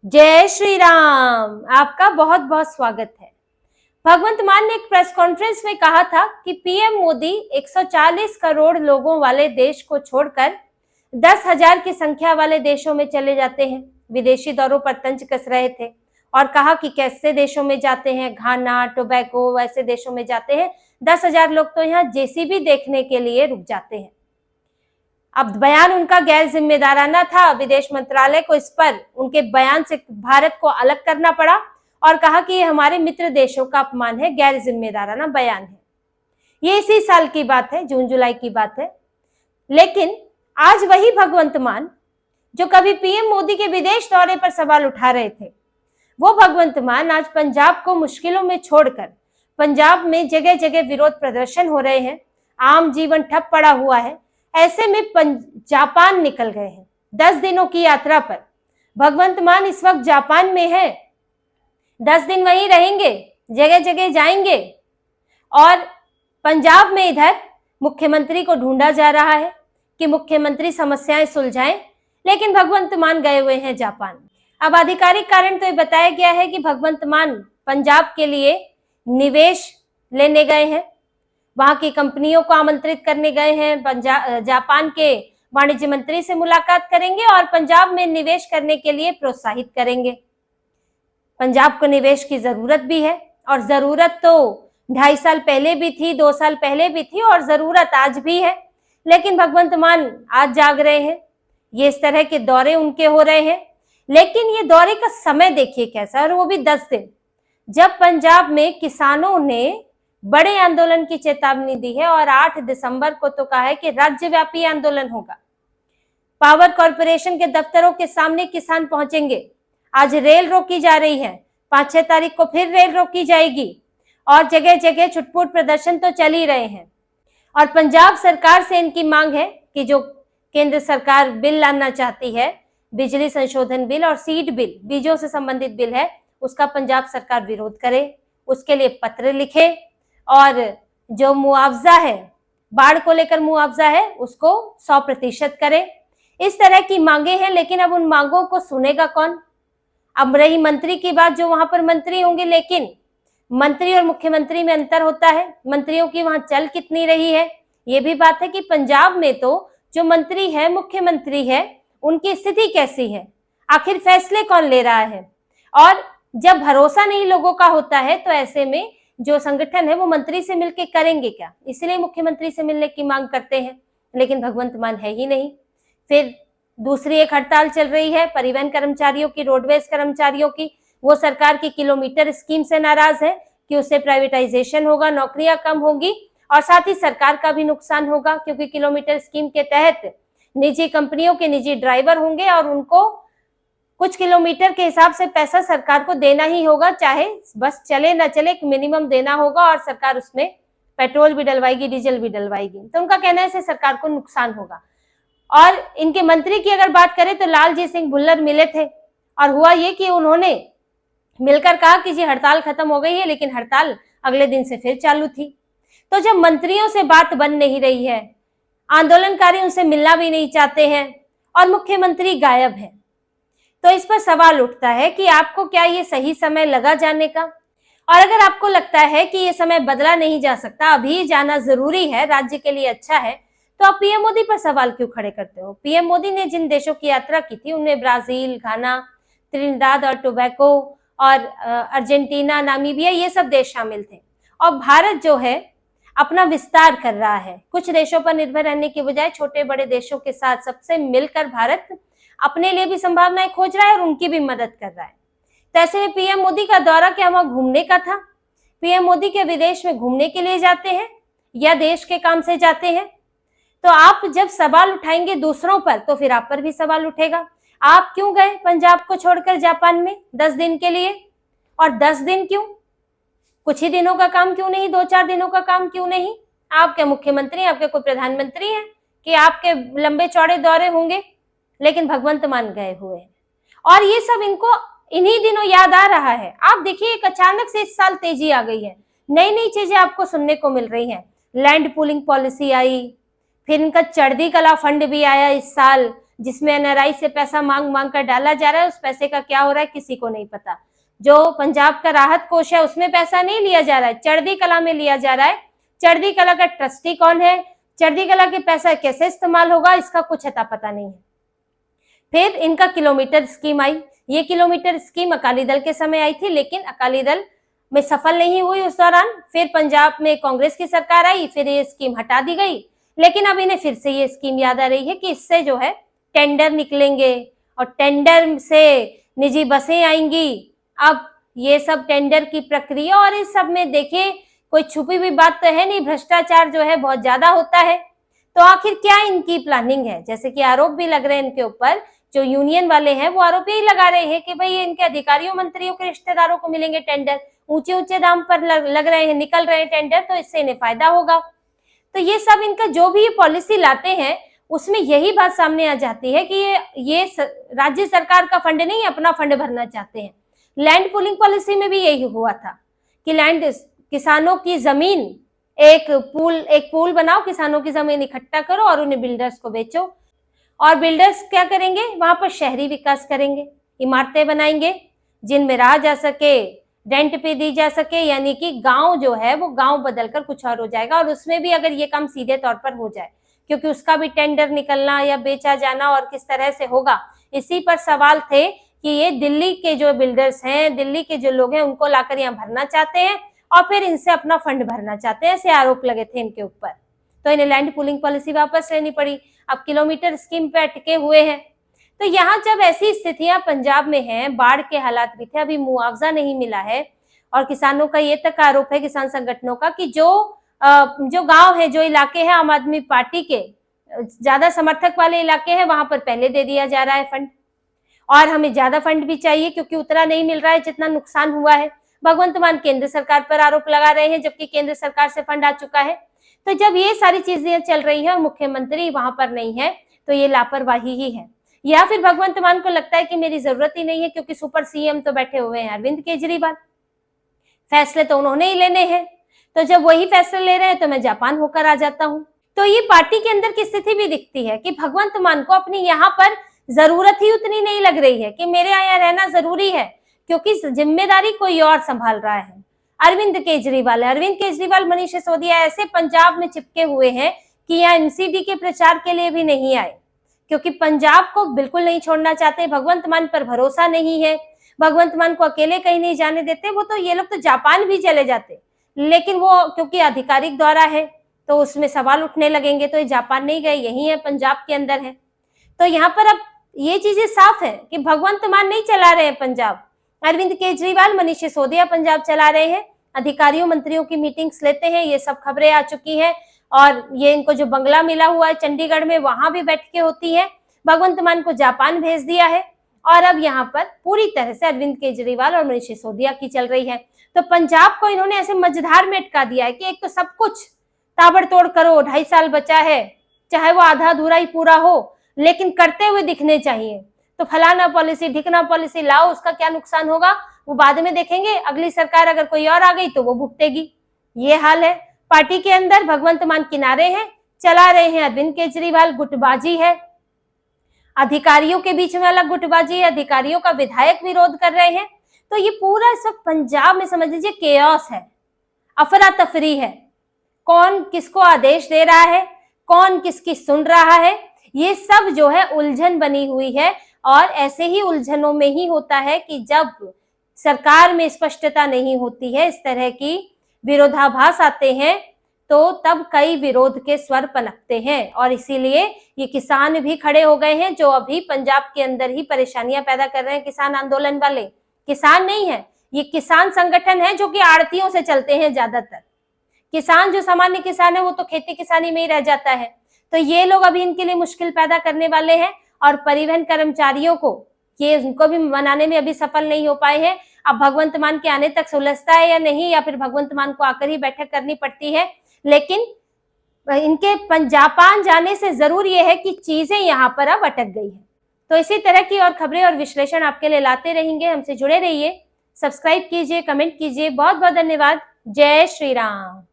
जय श्री राम। आपका बहुत बहुत स्वागत है। भगवंत मान ने एक प्रेस कॉन्फ्रेंस में कहा था कि पीएम मोदी 140 करोड़ लोगों वाले देश को छोड़कर 10,000 की संख्या वाले देशों में चले जाते हैं। विदेशी दौरों पर तंज कस रहे थे और कहा कि कैसे देशों में जाते हैं, घाना, टोबैको, वैसे देशों में जाते हैं। 10,000 लोग तो यहाँ जेसीबी देखने के लिए रुक जाते हैं। अब बयान उनका गैर जिम्मेदाराना था। विदेश मंत्रालय को इस पर उनके बयान से भारत को अलग करना पड़ा और कहा कि ये हमारे मित्र देशों का अपमान है, गैर जिम्मेदाराना बयान है। ये इसी साल की बात है, जून जुलाई की बात है। लेकिन आज वही भगवंत मान जो कभी पीएम मोदी के विदेश दौरे पर सवाल उठा रहे थे, वो भगवंत मान आज पंजाब को मुश्किलों में छोड़कर पंजाब में जगह जगह विरोध प्रदर्शन हो रहे हैं, आम जीवन ठप पड़ा हुआ है। ऐसे में जापान निकल गए हैं 10 दिनों की यात्रा पर। भगवंत मान इस वक्त जापान में है, 10 दिन वहीं रहेंगे, जगह जगह जाएंगे और पंजाब में इधर मुख्यमंत्री को ढूंढा जा रहा है कि मुख्यमंत्री समस्याएं सुलझाएं, लेकिन भगवंत मान गए हुए हैं जापान। अब आधिकारिक कारण तो ये बताया गया है कि भगवंत मान पंजाब के लिए निवेश लेने गए हैं, वहां की कंपनियों को आमंत्रित करने गए हैं, जापान के वाणिज्य मंत्री से मुलाकात करेंगे और पंजाब में निवेश करने के लिए प्रोत्साहित करेंगे। पंजाब को निवेश की जरूरत भी है और जरूरत तो 2.5 साल पहले भी थी, 2 साल पहले भी थी और जरूरत आज भी है। लेकिन भगवंत मान आज जाग रहे हैं, ये इस तरह के दौरे उनके हो रहे हैं। लेकिन ये दौरे का समय देखिए कैसा, और वो भी 10 दिन, जब पंजाब में किसानों ने बड़े आंदोलन की चेतावनी दी है और 8 दिसंबर को तो कहा है कि राज्यव्यापी आंदोलन होगा। पावर कॉर्पोरेशन के दफ्तरों के सामने किसान पहुंचेंगे। आज रेल रोकी जा रही है, 5-6 तारीख को फिर रेल रोकी जाएगी और जगह जगह छुटपुट प्रदर्शन तो चल ही रहे हैं। और पंजाब सरकार से इनकी मांग है कि जो केंद्र सरकार बिल लाना चाहती है, बिजली संशोधन बिल और सीड बिल, बीजों से संबंधित बिल है, उसका पंजाब सरकार विरोध करे, उसके लिए पत्र लिखे और जो मुआवजा है, बाढ़ को लेकर मुआवजा है, उसको 100% करे। इस तरह की मांगे हैं। लेकिन अब उन मांगों को सुनेगा कौन? अब रही मंत्री की बात, जो वहां पर मंत्री होंगे, लेकिन मंत्री और मुख्यमंत्री में अंतर होता है। मंत्रियों की वहां चल कितनी रही है, ये भी बात है कि पंजाब में तो जो मंत्री है, मुख्यमंत्री है, उनकी स्थिति कैसी है, आखिर फैसले कौन ले रहा है। और जब भरोसा नहीं लोगों का होता है तो ऐसे में जो संगठन है वो मंत्री से मिलकर करेंगे क्या, इसलिए मुख्यमंत्री से मिलने की मांग करते हैं। लेकिन भगवंत मान है ही नहीं। फिर दूसरी एक हड़ताल चल रही है परिवहन कर्मचारियों की, रोडवेज कर्मचारियों की। वो सरकार की किलोमीटर स्कीम से नाराज है कि उससे प्राइवेटाइजेशन होगा, नौकरियां कम होगी और साथ ही सरकार का भी नुकसान होगा, क्योंकि किलोमीटर स्कीम के तहत निजी कंपनियों के निजी ड्राइवर होंगे और उनको कुछ किलोमीटर के हिसाब से पैसा सरकार को देना ही होगा, चाहे बस चले ना चले, एक मिनिमम देना होगा और सरकार उसमें पेट्रोल भी डलवाएगी, डीजल भी डलवाएगी। तो उनका कहना है इससे सरकार को नुकसान होगा। और इनके मंत्री की अगर बात करें तो लालजीत सिंह भुल्लर मिले थे और हुआ ये कि उन्होंने मिलकर कहा कि जी हड़ताल खत्म हो गई है, लेकिन हड़ताल अगले दिन से फिर चालू थी। तो जब मंत्रियों से बात बन नहीं रही है, आंदोलनकारी उनसे मिलना भी नहीं चाहते हैं और मुख्यमंत्री गायब है, तो इस पर सवाल उठता है कि आपको क्या ये सही समय लगा जाने का? और अगर आपको लगता है कि ये समय बदला नहीं जा सकता, अभी जाना जरूरी है, राज्य के लिए अच्छा है, तो आप पीएम मोदी पर सवाल क्यों खड़े करते हो? पीएम मोदी ने जिन देशों की यात्रा की थी उनमें ब्राजील, घाना, त्रिनिदाद और टोबैको और अर्जेंटीना, नामीबिया, ये सब देश शामिल थे। और भारत जो है अपना विस्तार कर रहा है, कुछ देशों पर निर्भर रहने की बजाय छोटे बड़े देशों के साथ सबसे मिलकर भारत अपने लिए भी संभावनाएं खोज रहा है और उनकी भी मदद कर रहा है। तो ऐसे में पीएम मोदी का दौरा क्या वहां घूमने का था? पीएम मोदी के विदेश में घूमने के लिए जाते हैं या देश के काम से जाते हैं? तो आप जब सवाल उठाएंगे दूसरों पर तो फिर आप पर भी सवाल उठेगा। आप क्यों गए पंजाब को छोड़कर जापान में 10 दिन के लिए? और 10 दिन क्यों? कुछ ही दिनों का काम क्यों नहीं, 2-4 दिनों का काम क्यों नहीं? आपके मुख्यमंत्री, आपके कोई प्रधानमंत्री हैं कि आपके लंबे चौड़े दौरे होंगे? लेकिन भगवंत मान गए हुए हैं और ये सब इनको इन्हीं दिनों याद आ रहा है। आप देखिए एक अचानक से इस साल तेजी आ गई है, नई नई चीजें आपको सुनने को मिल रही हैं। लैंड पूलिंग पॉलिसी आई, फिर इनका चढ़ती कला फंड भी आया इस साल, जिसमें एनआरआई से पैसा मांग मांग कर डाला जा रहा है। उस पैसे का क्या हो रहा है किसी को नहीं पता। जो पंजाब का राहत कोष है उसमें पैसा नहीं लिया जा रहा है, चढ़ती कला में लिया जा रहा है। चढ़ती कला का ट्रस्टी कौन है, चढ़ती कला के पैसा कैसे इस्तेमाल होगा, इसका कुछ अता पता नहीं है। फिर इनका किलोमीटर स्कीम आई। ये किलोमीटर स्कीम अकाली दल के समय आई थी, लेकिन अकाली दल में सफल नहीं हुई उस दौरान। फिर पंजाब में कांग्रेस की सरकार आई, फिर ये स्कीम हटा दी गई। लेकिन अब इन्हें फिर से ये स्कीम याद आ रही है कि इससे जो है टेंडर निकलेंगे और टेंडर से निजी बसें आएंगी। अब ये सब टेंडर की प्रक्रिया और इस सब में देखिए कोई छुपी हुई बात तो है नहीं, भ्रष्टाचार जो है बहुत ज्यादा होता है। तो आखिर क्या इनकी प्लानिंग है, जैसे कि आरोप भी लग रहे हैं इनके ऊपर, जो यूनियन वाले हैं वो आरोप यही लगा रहे हैं कि भाई इनके अधिकारियों मंत्रियों के रिश्तेदारों को मिलेंगे टेंडर, ऊंचे ऊंचे दाम पर लग रहे हैं, निकल रहे हैं टेंडर, तो इससे इन्हें फायदा होगा। तो ये सब इनका जो भी ये पॉलिसी लाते हैं उसमें यही बात सामने आ जाती है कि ये राज्य सरकार का फंड नहीं, अपना फंड भरना चाहते हैं। लैंड पूलिंग पॉलिसी में भी यही हुआ था कि लैंड किसानों की जमीन एक पूल बनाओ, किसानों की जमीन इकट्ठा करो और उन्हें बिल्डर्स को बेचो। और बिल्डर्स क्या करेंगे, वहां पर शहरी विकास करेंगे, इमारतें बनाएंगे जिनमें रहा जा सके, रेंट पे दी जा सके, यानी कि गांव जो है वो गांव बदलकर कुछ और हो जाएगा। और उसमें भी अगर ये काम सीधे तौर पर हो जाए, क्योंकि उसका भी टेंडर निकलना या बेचा जाना और किस तरह से होगा, इसी पर सवाल थे कि ये दिल्ली के जो बिल्डर्स हैं, दिल्ली के जो लोग हैं, उनको लाकर यहाँ भरना चाहते हैं और फिर इनसे अपना फंड भरना चाहते हैं, ऐसे आरोप लगे थे इनके ऊपर। तो इन्हें लैंड पूलिंग पॉलिसी वापस लेनी पड़ी, अब किलोमीटर स्कीम पे अटके हुए हैं। तो यहाँ जब ऐसी स्थितियां पंजाब में हैं, बाढ़ के हालात भी थे, अभी मुआवजा नहीं मिला है, और किसानों का ये तक आरोप है किसान संगठनों का कि जो गांव है, जो इलाके हैं आम आदमी पार्टी के ज्यादा समर्थक वाले इलाके हैं, वहां पर पहले दे दिया जा रहा है फंड, और हमें ज्यादा फंड भी चाहिए क्योंकि उतना नहीं मिल रहा है जितना नुकसान हुआ है। भगवंत मान केंद्र सरकार पर आरोप लगा रहे हैं, जबकि केंद्र सरकार से फंड आ चुका है। तो जब ये सारी चीजें चल रही है और मुख्यमंत्री वहां पर नहीं है, तो ये लापरवाही ही है। या फिर भगवंत मान को लगता है कि मेरी जरूरत ही नहीं है क्योंकि सुपर सीएम तो बैठे हुए हैं अरविंद केजरीवाल, फैसले तो उन्होंने ही लेने हैं, तो जब वही फैसले ले रहे हैं तो मैं जापान होकर आ जाता हूँ। तो ये पार्टी के अंदर की स्थिति भी दिखती है कि भगवंत मान को अपनी यहाँ पर जरूरत ही उतनी नहीं लग रही है कि मेरे यहाँ रहना जरूरी है, क्योंकि जिम्मेदारी कोई और संभाल रहा है, अरविंद केजरीवाल है। अरविंद केजरीवाल, मनीष सिसोदिया ऐसे पंजाब में चिपके हुए हैं कि यहाँ एमसीडी के प्रचार के लिए भी नहीं आए, क्योंकि पंजाब को बिल्कुल नहीं छोड़ना चाहते, भगवंत मान पर भरोसा नहीं है, भगवंत मान को अकेले कहीं नहीं जाने देते। वो तो ये लोग तो जापान भी चले जाते, लेकिन वो क्योंकि आधिकारिक दौरा है तो उसमें सवाल उठने लगेंगे, तो ये जापान नहीं गए, यही है पंजाब के अंदर है। तो यहाँ पर अब ये चीजें साफ है कि भगवंत मान नहीं चला रहे हैं पंजाब, अरविंद केजरीवाल, मनीष सिसोदिया पंजाब चला रहे हैं, अधिकारियों मंत्रियों की मीटिंग्स लेते हैं, ये सब खबरें आ चुकी हैं। और ये इनको जो बंगला मिला हुआ है चंडीगढ़ में, वहां भी बैठकें होती है। भगवंत मान को जापान भेज दिया है और अब यहाँ पर पूरी तरह से अरविंद केजरीवाल और मनीष सिसोदिया की चल रही है। तो पंजाब को इन्होंने ऐसे मझधार में अटका दिया है कि एक तो सब कुछ ताबड़तोड़ करो, 2.5 साल बचा है, चाहे वो आधा अधूरा ही पूरा हो, लेकिन करते हुए दिखने चाहिए। तो फलाना पॉलिसी ढिकना पॉलिसी लाओ, उसका क्या नुकसान होगा वो बाद में देखेंगे, अगली सरकार अगर कोई और आ गई तो वो भुगतेगी। ये हाल है पार्टी के अंदर। भगवंत मान किनारे हैं, चला रहे हैं अरविंद केजरीवाल, गुटबाजी है, अधिकारियों के बीच में अलग गुटबाजी है, अधिकारियों का विधायक विरोध कर रहे हैं। तो ये पूरा सब पंजाब में समझ लीजिए केओस है, अफरा तफरी है, कौन किसको आदेश दे रहा है, कौन किसकी सुन रहा है, ये सब जो है उलझन बनी हुई है। और ऐसे ही उलझनों में ही होता है कि जब सरकार में स्पष्टता नहीं होती है, इस तरह की विरोधाभास आते हैं, तो तब कई विरोध के स्वर पनपते हैं। और इसीलिए ये किसान भी खड़े हो गए हैं, जो अभी पंजाब के अंदर ही परेशानियां पैदा कर रहे हैं। किसान आंदोलन वाले किसान नहीं है, ये किसान संगठन है जो कि आड़तियों से चलते हैं ज्यादातर। किसान जो सामान्य किसान है वो तो खेती किसानी में ही रह जाता है। तो ये लोग अभी इनके लिए मुश्किल पैदा करने वाले हैं। और परिवहन कर्मचारियों को ये उनको भी मनाने में अभी सफल नहीं हो पाए हैं। अब भगवंत मान के आने तक सुलझता है या नहीं, या फिर भगवंत मान को आकर ही बैठक करनी पड़ती है। लेकिन इनके जापान जाने से जरूर ये है कि चीजें यहाँ पर अब अटक गई है। तो इसी तरह की और खबरें और विश्लेषण आपके लिए लाते रहेंगे, हमसे जुड़े रहिए, सब्सक्राइब कीजिए, कमेंट कीजिए। बहुत बहुत धन्यवाद। जय श्री राम।